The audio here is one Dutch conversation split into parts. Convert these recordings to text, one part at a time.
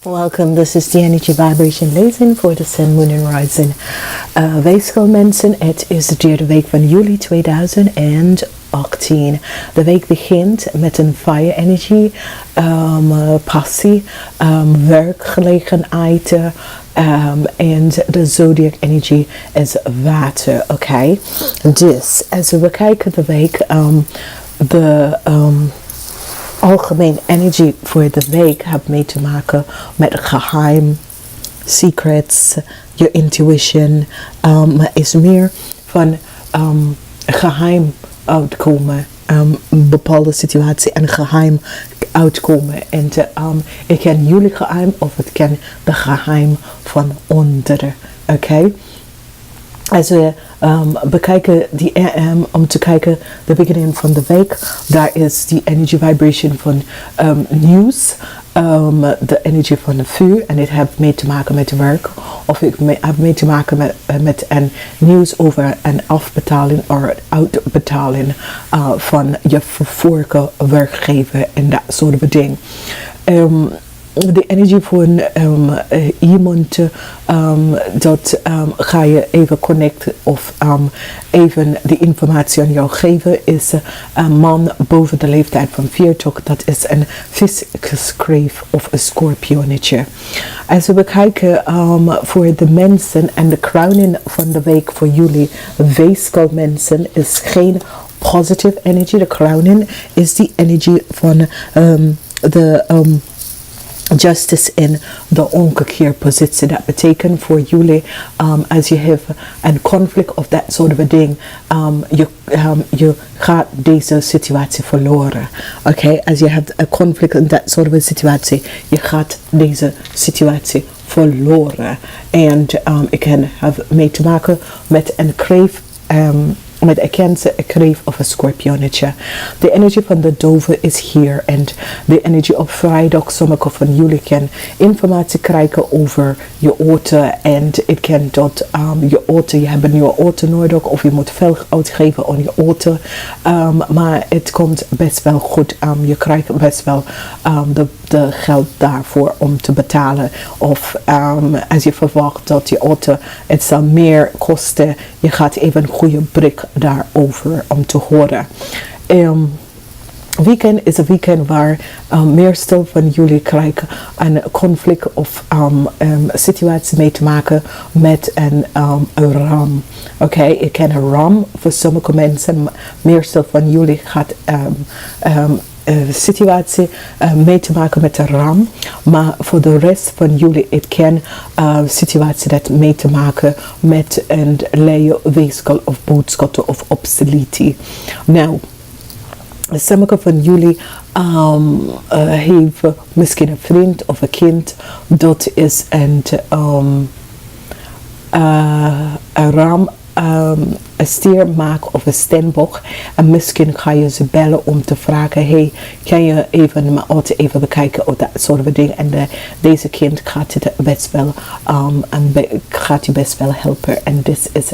Welcome, this is the energy vibration Lezing for the sun, moon and rising. Weegschaal mensen, het is de derde week van juli 2018. De week begint met een fire energy, passie, werkgelegenheid en de zodiac energy is water, oké? Dus, als we kijken de week, algemeen energy voor de week heeft mee te maken met geheim, secrets, je intuition, maar is meer van geheim uitkomen, bepaalde situatie en geheim uitkomen. En ik ken jullie geheim of ik ken de geheim van anderen, oké? Als we bekijken om te kijken de beginning van de week, daar is die energy vibration van nieuws, de energie van de vuur, en dit heeft mee te maken met werk, of het heeft mee te maken met een nieuws over een afbetaling of uitbetaling van je vorige werkgever en dat soort van ding. De energie van iemand dat ga je even connecten of even de informatie aan jou geven is een man boven de leeftijd van 40. Dat is een viskreef of een scorpionnetje. Als we bekijken voor de mensen en de crowning van de week voor jullie weegschaal mensen is geen positive energy. De crowning is die energie van de justice in de omgekeerde positie. Dat betekent voor jullie, als je hebt een conflict of dat soort van ding, je gaat deze situatie verloren. Oké, als je hebt een conflict in dat soort van situatie, je gaat deze situatie verloren. En ik kan hebben mee te maken met een kreef, met een Cancer, een kreef of een scorpionnetje. De energie van de dove is hier. En de energie op vrijdag, sommige van jullie kan informatie krijgen over je auto. En het kan dat je auto, je hebt een nieuwe auto nodig. Of je moet veel uitgeven aan je auto. Maar het komt best wel goed. Je krijgt best wel de geld daarvoor om te betalen. Of als je verwacht dat je auto het zal meer kosten, je gaat even een goede brik daarover om te horen. Weekend is een weekend waar meestal van jullie krijgen een conflict of situatie mee te maken met een ram. Oké, ik ken een ram voor sommige mensen, meestal van jullie gaat situatie mee te maken met een ram, maar voor de rest van jullie het kan situatie dat mee te maken met een leien, weegschaal of boodschappen of obsolitie. Nou, sommige van jullie heeft misschien een vriend of een kind dat is een ram, een stiermaak of een steenbok, en misschien ga je ze bellen om te vragen, hey, kan je even mijn auto even bekijken of dat soort van dingen, en deze kind gaat het best wel gaat je best wel helpen, en dit is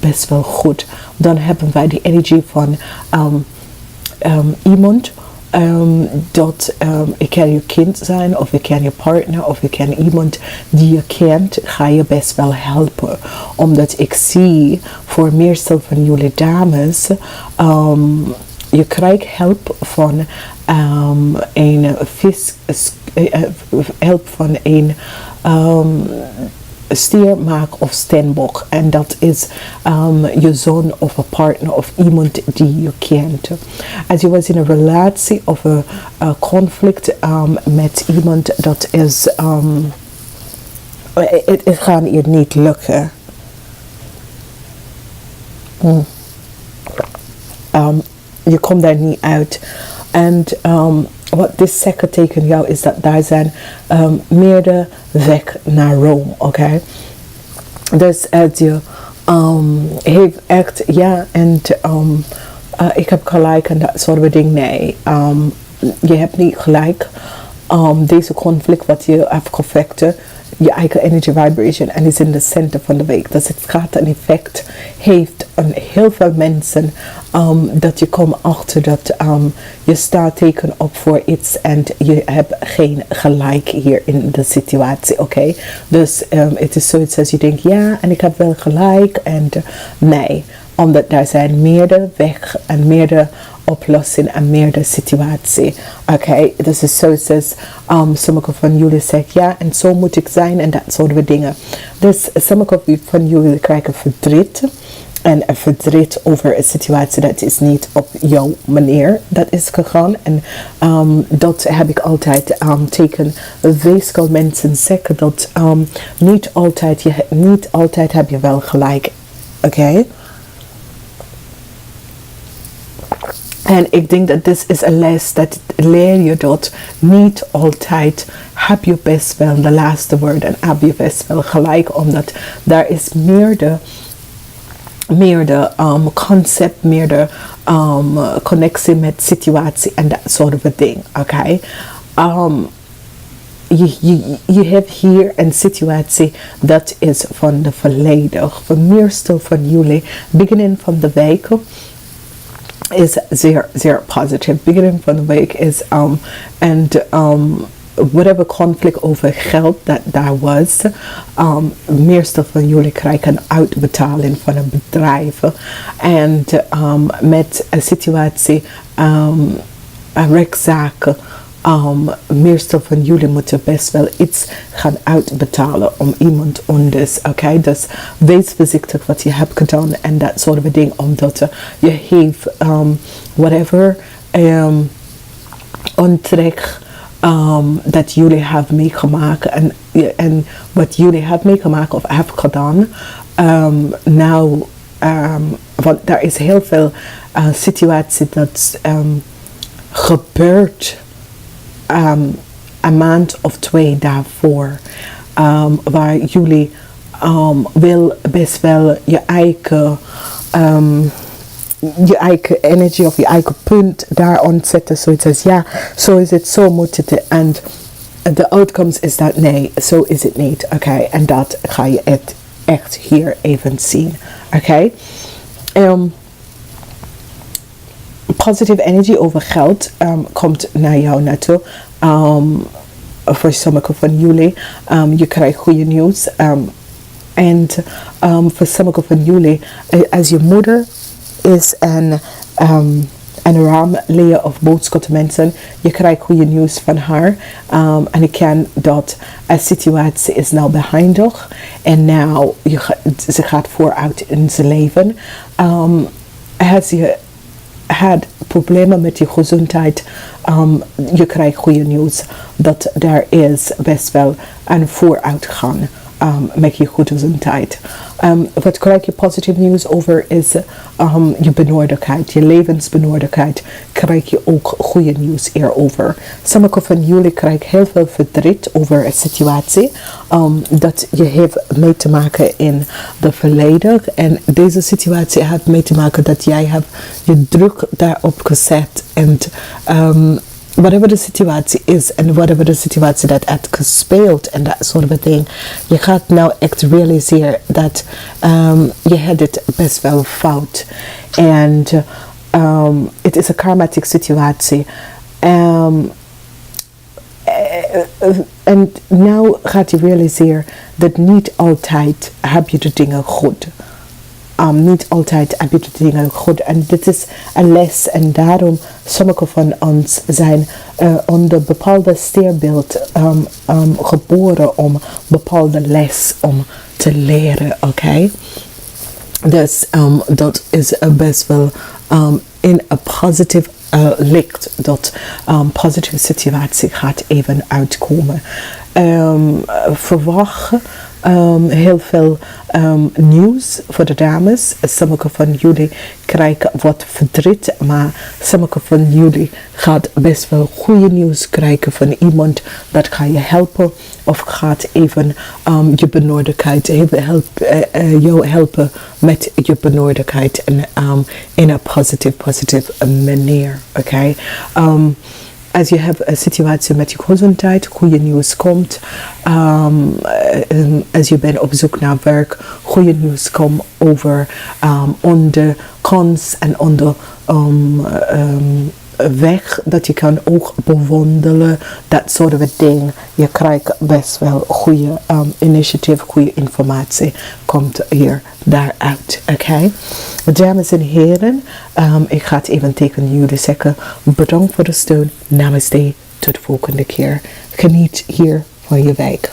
best wel goed. Dan hebben wij die energie van iemand dat ik kan je kind zijn, of ik kan je partner, of ik kan iemand die je kent, ga je best wel helpen. Omdat ik zie voor meestal van jullie dames, je krijgt hulp van een stiermaak of steenbok, en dat is je zoon of een partner of iemand die je kent. Als je was in een relatie of een conflict met iemand, dat is het gaat je niet lukken. Je komt daar niet uit. En wat dit zeker tegen jou is dat daar zijn meerdere weg naar Rome, oké? Dus als je heeft echt, ja, en ik heb gelijk en dat soort van dingen, nee, je hebt niet gelijk. Deze conflict wat je hebt gevechten je eigen energy vibration en is in de center van de week. Dus het gaat een effect heeft aan heel veel mensen, dat je komt achter dat je staat teken op voor iets en je hebt geen gelijk hier in de situatie, oké? Dus het is zoiets als je denkt, ja, en ik heb wel gelijk en nee, omdat daar zijn meerdere weg en meerdere oplossing en meerdere situatie. Oké, dus het is zoiets als sommige van jullie zeggen ja en zo moet ik zijn en dat soort dingen. Dus sommige van jullie krijgen verdriet. En een verdriet over een situatie dat is niet op jouw manier dat is gegaan. En dat heb ik altijd teken. Weegschaal mensen zeggen dat niet altijd heb je wel gelijk. Oké? En ik denk dat dit is een les dat leer je dat niet altijd heb je best wel de laatste woord en heb je best wel gelijk, omdat daar is meer de concept, meer de connectie met situatie en dat soort van ding. Oké? Je hebt hier een situatie dat is van de verleden. Voor meestal van jullie, beginning van de week is zeer, zeer positief. Beginning van de week is whatever conflict over geld dat daar was, meestal van jullie krijgen een uitbetaling van een bedrijf en met een situatie, een rechtszaak, meestal van jullie moeten best wel iets gaan uitbetalen om iemand anders. Oké? Dus wees voorzichtig wat je hebt gedaan en dat soort van dingen, omdat je heeft whatever onterecht dat jullie hebben meegemaakt en wat jullie hebben meegemaakt of hebben gedaan. Want er is heel veel situatie dat gebeurt een maand of 2 daarvoor, waar jullie wil best wel je eigen energy of je eigen punt daar ontzetten, zoiets als ja, zo is het, zo moet het en de outcomes is dat nee, zo is het niet, oké, en dat ga je echt hier even zien, oké. Positive energy over geld komt naar jou naartoe. Voor sommige van jullie, je krijgt goede nieuws. En voor sommige van jullie, als je moeder is een raamleer of boodschap mensen, je krijgt goede nieuws van haar. En ik ken dat een situatie is nou behind her. En nou, ze gaat vooruit in zijn leven. Als je had problemen met je gezondheid, je krijgt goede nieuws dat daar is best wel een vooruitgang met je gezondheid. Wat krijg je positief nieuws over is je benodigdheid, je levensbenodigdheid, krijg je ook goede nieuws hierover. Sommige van jullie krijgen heel veel verdriet over een situatie dat je heeft mee te maken in het verleden. En deze situatie heeft mee te maken dat jij hebt je druk daarop gezet en whatever de situatie is en whatever de situatie dat heeft gespeeld en dat soort van ding, je gaat nou echt realiseren dat je had het best wel fout en het is een karmatic situatie en nou gaat je realiseren dat niet altijd heb je de dingen goed. Niet altijd heb je de dingen goed. En dit is een les. En daarom, sommige van ons zijn onder bepaalde sterrenbeeld geboren om bepaalde les om te leren. Oké? Dus dat is best wel in een positief licht. Dat positieve situatie gaat even uitkomen. Verwacht heel veel nieuws voor de dames. Sommige van jullie krijgen wat verdriet, maar sommige van jullie gaat best wel goede nieuws krijgen van iemand dat ga je helpen of gaat even je benodigdheid jou helpen met je benodigdheid en in een positieve manier. Oké? Als je hebt een situatie met je gezondheid, goede nieuws komt. Als je bent op zoek naar werk, goede nieuws komt over onder kans en onder weg dat je kan ook bewandelen, dat soort van ding. Je krijgt best wel goede initiatief, goede informatie komt hier daaruit. Oké? Dames en heren, ik ga het even tegen jullie zeggen. Bedankt voor de steun. Namaste. Tot de volgende keer. Geniet hier van je week.